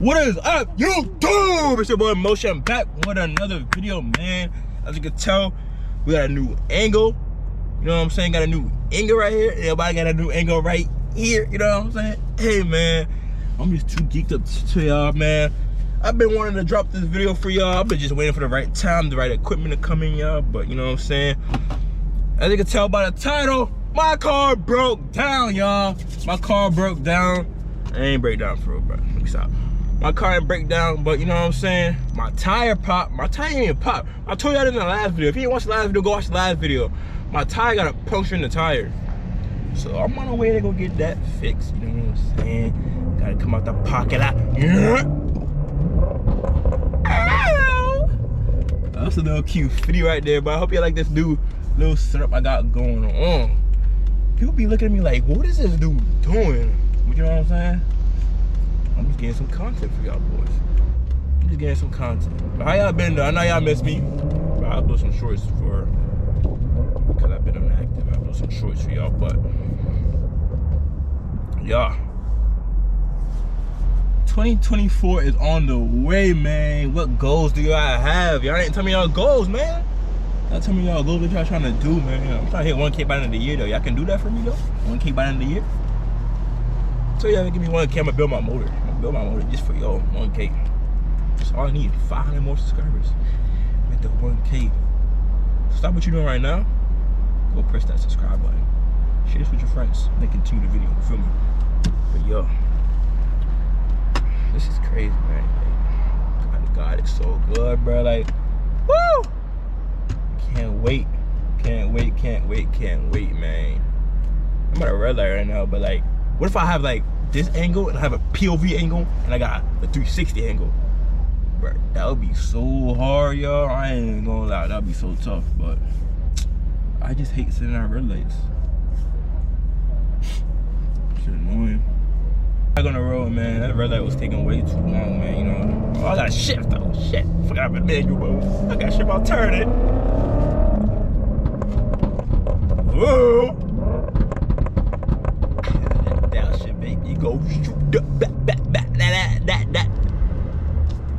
What is up, YouTube? It's your boy Motion back with another video, man. As you can tell, we got a new angle. You know what I'm saying? Got a new angle right here. Everybody got a new angle right here. You know what I'm saying? Hey, man, I'm just too geeked up to y'all, man. I've been wanting to drop this video for y'all. I've been just waiting for the right time, the right equipment to come in, y'all. But you know what I'm saying? As you can tell by the title, my car broke down, y'all. My car broke down. It ain't break down for real, bro. Let me stop. My car didn't break down, but you know what I'm saying? My tire popped. My tire didn't even pop. I told y'all in the last video. If you didn't watch the last video, go watch the last video. My tire got a puncture in the tire. So I'm on the way to go get that fixed. You know what I'm saying? Gotta come out the pocket lot. Yeah. Ow. That's a little cute video right there, but I hope you like this new little setup I got going on. People be looking at me like, what is this dude doing? You know what I'm saying? I'm just getting some content for y'all boys. I'm just getting some content. But how y'all been though? I know y'all miss me. But I'll do some shorts because I've been inactive. I'll do some shorts for y'all, but yeah. 2024 is on the way, man. What goals do y'all have? Y'all ain't tell me y'all goals, man. Y'all tell me y'all goals what y'all trying to do, man. I'm trying to hit 1K by the end of the year though. Y'all can do that for me though? 1K by the end of the year? So y'all give me 1K, I'm gonna build my motor. I'm gonna build my motor just for y'all, 1K. That's all I need, 500 more subscribers. With the 1K. Stop what you're doing right now. Go press that subscribe button. Share this with your friends. They continue the video, you feel me? But yo, this is crazy, man. Like, God, it's so good, bro. Like, woo! Can't wait, man. I'm at a red light right now, but like, what if I have like this angle and I have a POV angle and I got a 360 angle? Bro, that would be so hard, y'all. I ain't even gonna lie, that'd be so tough, but I just hate sitting at red lights. Shit annoying. Back on the road, man. That red light was taking way too long, man, you know. Oh, I got shift though, shit. Forgot about the manual mode. I got shift, I'll turn it. Whoa! Go shoot up, that.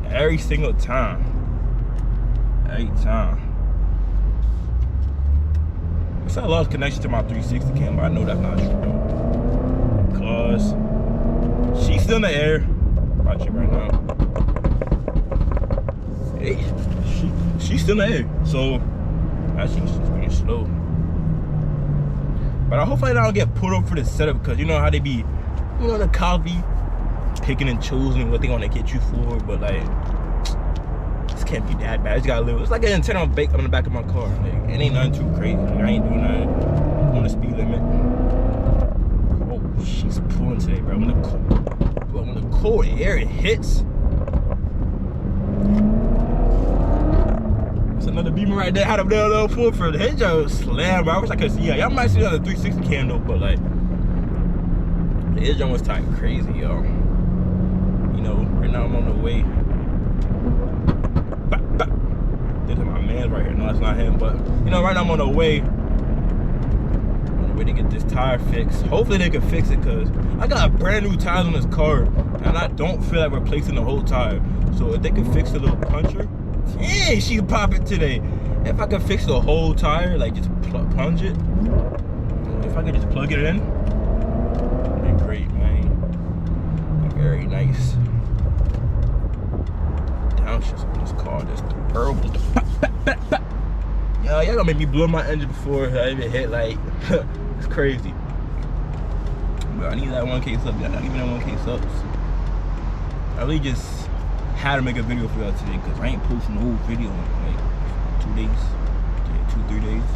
Every single time. Every time. I said I lost connection to my 360 cam, but I know that's not true though. Because she's still in the air. Watch it right now. Hey, she's still in the air. So actually she's just being slow. But I hope I don't get pulled up for the setup because you know how they be. You know, the cops be picking and choosing what they gonna get you for, but like, this can't be that bad. It's got a little, it's like an antenna on the back of my car. Like, it ain't nothing too crazy. Like, I ain't doing nothing on the speed limit. Oh, she's pulling today, bro. When the cold air hits, it's another Beamer right there. Had a little pull for the head job slam, bro. I wish I could see y'all. Y'all might see another 360 cam though, but like, this joint was tight crazy, y'all. You know, right now I'm on the way. There's my man right here. No, that's not him, but you know, right now I'm on the way. To get this tire fixed. Hopefully they can fix it, cause I got brand new tires on this car, and I don't feel like replacing the whole tire. So if they can fix the little puncher, dang, she can pop it today. If I can fix the whole tire, like just plunge it. If I can just plug it in. Great, man. Very nice. Downshifts on this car. This the pearl. Just the pop. Y'all gonna make me blow my engine before I even hit. Like, it's crazy. But I need that 1K sub. Y'all not giving that 1K subs. I really just had to make a video for y'all today because I ain't posting no video in like 2 days. Yeah, 2-3 days.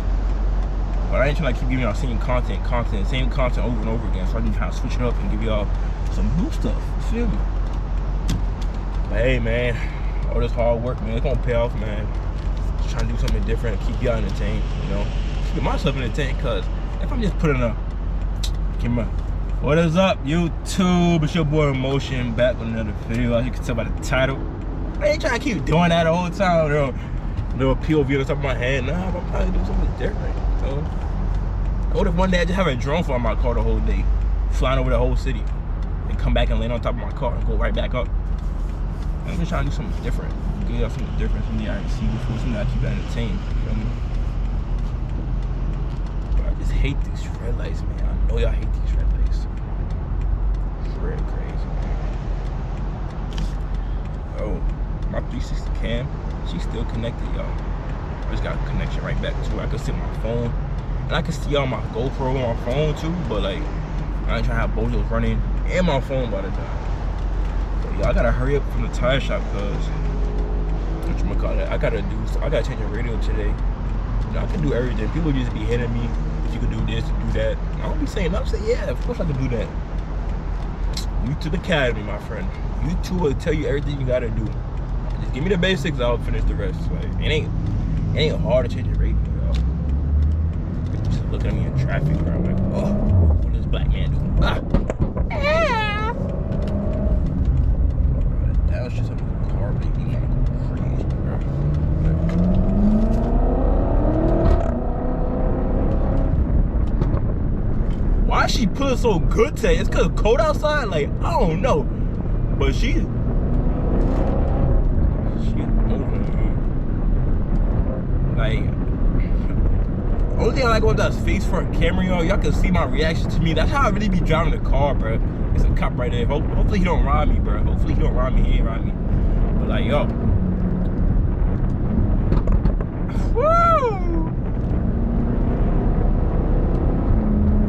But I ain't trying to keep giving y'all same content, same content over and over again. So I need to kind of switch it up and give y'all some new stuff. You feel me? But hey, man, all this hard work, man, it's gonna pay off, man. Just trying to do something different, keep y'all entertained, you know. Keep myself entertained, cause if I'm just putting a camera. What is up, YouTube? It's your boy Motion back with another video. As you can tell by the title, I ain't trying to keep doing that the whole time. Little POV on the top of my head. Nah, I'm probably doing something different. So, what if one day I just have a drone for my car the whole day, flying over the whole city, and come back and land on top of my car and go right back up? I'm just trying to do something different. Give y'all something different, something I didn't see before, something that keep you entertained. You feel me? But I just hate these red lights, man. I know y'all hate these red lights. It's real crazy, man. Oh, my 360 cam, she's still connected, y'all. I just got a connection right back to it. I can see my phone, and I can see all my GoPro on my phone too, but like, I ain't trying to have both those running and my phone by the time. Y'all gotta hurry up from the tire shop, cause I gotta change the radio today. You know, I can do everything. People just be hitting me. You can do this, do that. I don't be saying I'm saying, yeah, of course I can do that. YouTube Academy, my friend. YouTube will tell you everything you gotta do. Just give me the basics, I'll finish the rest. Like, it ain't hard to change the radio, y'all. Just looking at me in traffic, bro. I'm like, oh, what does this black man do? Ah. That was just a car, baby. Crazy, bro. Why she put it so good today? It's cause it's cold outside? Like, I don't know. But she's moving. Like, only thing I like about that face front camera, y'all can see my reaction to me. That's how I really be driving the car, bro. It's a cop right there. Hopefully he don't rob me, bro. Hopefully he don't rob me. He ain't rob me. But like, yo. Woo!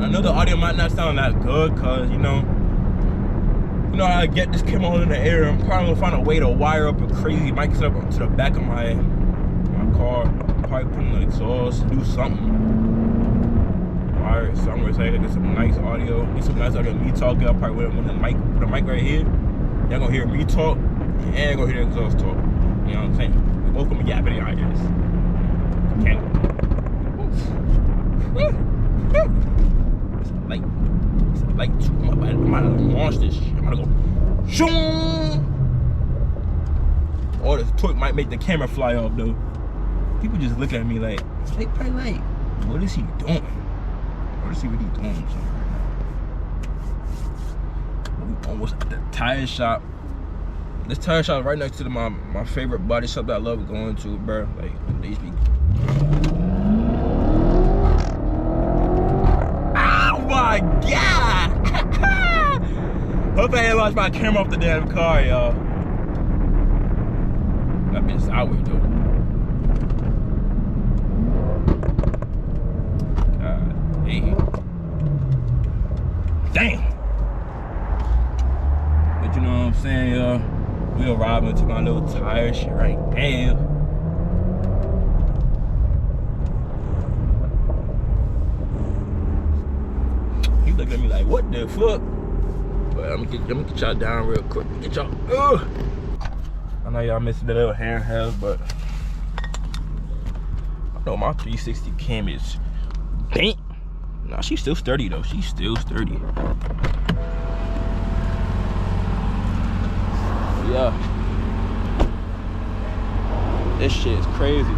I know the audio might not sound that good, cause you know how I get this camera all in the air. I'm probably gonna find a way to wire up a crazy mic setup to the back of my car. Probably put in the exhaust, do something. Wire it somewhere so I can get some nice audio. Get some nice audio of me talking. I'll probably put a mic right here. Y'all gonna hear me talk and gonna hear the exhaust talk. You know what I'm saying? We both gonna be yapping, I guess. Can't. It's a light too. I'm about to launch this shit. I'm gonna go shoom. Or this torque might make the camera fly off though. People just look at me like, hey, probably like, what is he doing? What is he really doing right now? We almost at the tire shop. This tire shop is right next to my favorite body shop that I love going to, bro. Like, they used to be. Oh my God! Hope I ain't lost my camera off the damn car, y'all. That bitch sideways though. God, hey. Damn. But you know what I'm saying, y'all? We arriving to my little tire shit right now. He looking at me like, what the fuck? But let me get y'all down real quick. Get y'all. I know y'all missing the little handheld, but I know my 360 cam is bent. Nah, she's still sturdy though. She's still sturdy. Yeah, this shit is crazy.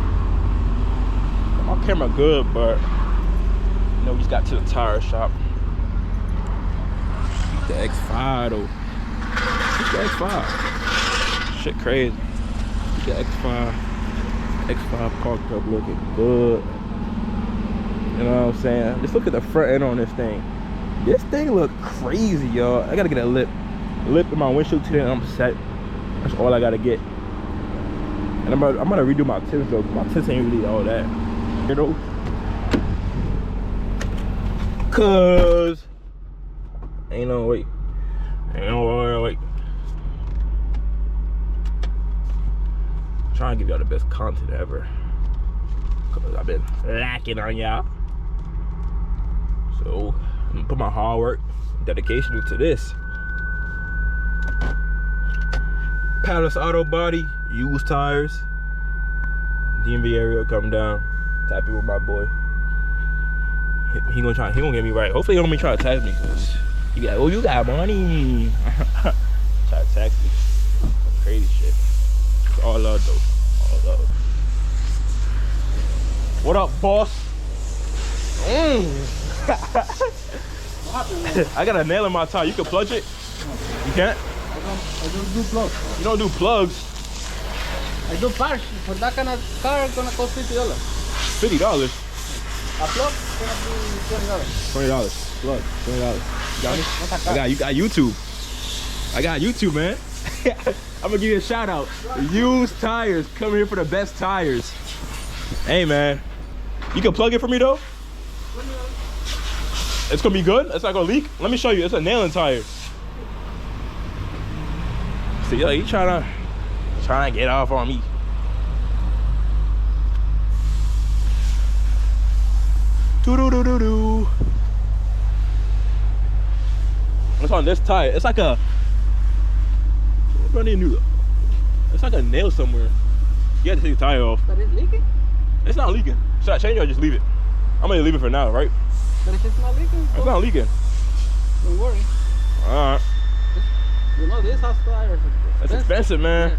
My camera good, but you know, we just got to the tire shop. The X5 though. It's the X5. Shit crazy. The X5 parked up looking good. You know what I'm saying? Just look at the front end on this thing. This thing look crazy, y'all. I gotta get a lip in my windshield today and I'm set. That's all I gotta get. And I'm gonna redo my tints though, because my tints ain't really all that. You know? Cause ain't no wait. Trying to give y'all the best content ever. Cause I've been lacking on y'all. So I'm gonna put my hard work, dedication into this. Palace Auto Body, used tires. DMV area come down. Tapping with my boy. He gonna get me right. Hopefully he don't be trying to tax me, cause he be like, oh, you got money. Try to tax me. Some crazy shit. It's all love though. All love. What up, boss? I got a nail in my tire. You can plunge it? You can't? don't do plugs. You don't do plugs? I do parts. For that kind of car, it's gonna cost $50. $50. A plug gonna be $20. $20. Plug. $20. You got me? What's a car? You got YouTube. I got YouTube, man. I'm gonna give you a shout out. Used tires. Come here for the best tires. Hey, man. You can plug it for me though? It's gonna be good? It's not gonna leak? Let me show you. It's a nailing tire. See, yo, you trying to get off on me. Do-do-do-do-do. It's on this tire. It's like a... What do I need to do? It's like a nail somewhere. You have to take the tire off. But it's leaking? It's not leaking. Should I change it or just leave it? I'm gonna leave it for now, right? But if it's not leaking, It's not leaking. don't worry. Alright. You know this house tire. That's expensive, man. Yeah.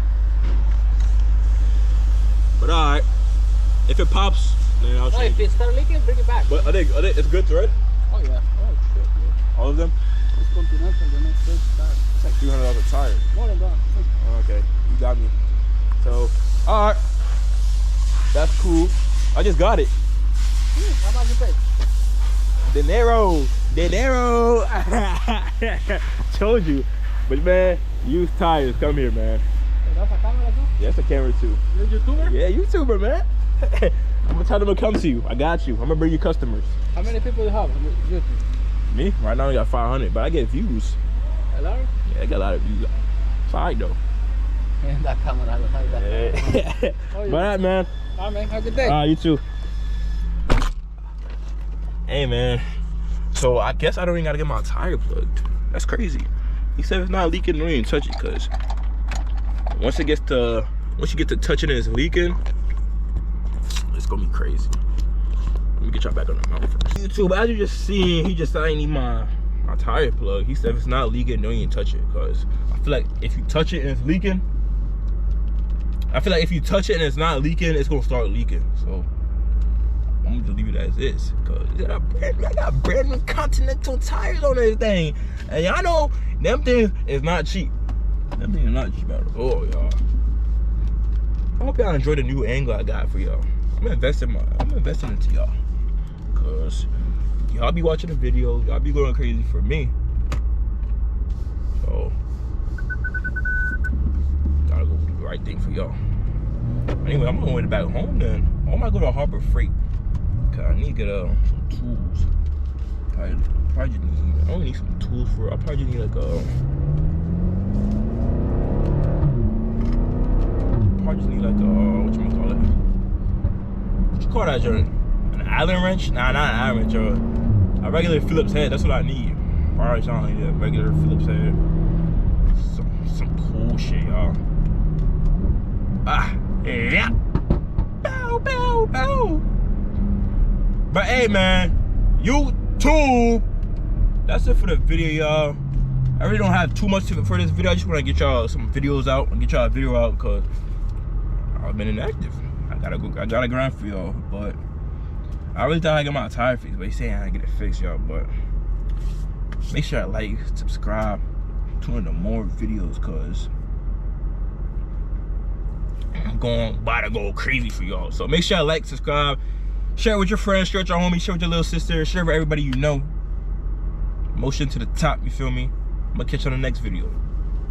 But alright. If it pops, then I'll No, change if it. it start leaking, bring it back. But are they, it's good thread? Oh yeah. Oh shit. Yeah. All of them? It's Continental, the next good tire. It's like $300 a tire. More than that. Okay, you got me. So, alright. That's cool. I just got it. How much you pay? Dinero. Told you. But man, used tires. Come here, man. That's a camera too? Yeah, that's a camera too. You're a YouTuber? Yeah, YouTuber, man. I'm gonna tell them to come to you. I got you. I'm gonna bring you customers. How many people you have on YouTube? Me? Right now I got 500, but I get views. A lot? Yeah, I got a lot of views. It's alright though. And that camera, I don't have that. Yeah. Oh, yeah. But alright, man. Alright, man. Have a good day. You too. Hey, man. So I guess I don't even gotta get my tire plugged. That's crazy. He said it's not leaking, don't even touch it, cause once you get to touching it, it's leaking. It's gonna be crazy. Let me get y'all back on the mount first. YouTube, as you just seen, he just said I need my tire plug. He said if it's not leaking, don't even touch it, cause I feel like if you touch it and it's leaking, it's gonna start leaking. So I'm gonna just leave it as is, cause I got brand new Continental tires on this thing, and y'all know them things is not cheap. Them things are not cheap at all, y'all. I hope y'all enjoy the new angle I got for y'all. I'm investing into y'all, cause y'all be watching the videos, y'all be going crazy for me. So gotta go do the right thing for y'all. Anyway, I'm gonna way back home then. I might go to Harbor Freight. Cause I need to get some tools. I only need some tools for it. I probably need like whatchamacallit? What you call that, Jordan? An Allen wrench? Nah, not an Allen wrench, a regular Phillips head. That's what I need. Probably something like that, regular Phillips head. Some cool shit, y'all. Yeah. Bow, bow, bow. But hey, man, YouTube, that's it for the video, y'all. I really don't have too much for this video. I just want to get y'all some videos out and get y'all a video out because I've been inactive. I gotta grind for y'all, but I really thought I get my tire fixed, but he's saying I get it fixed, y'all. But make sure I like, subscribe, tune into more videos, cause I'm about to go crazy for y'all. So make sure I like, subscribe, share it with your friends, share it with your homies, share it with your little sister, share it with everybody you know. Motion to the top, you feel me? I'm gonna catch you on the next video.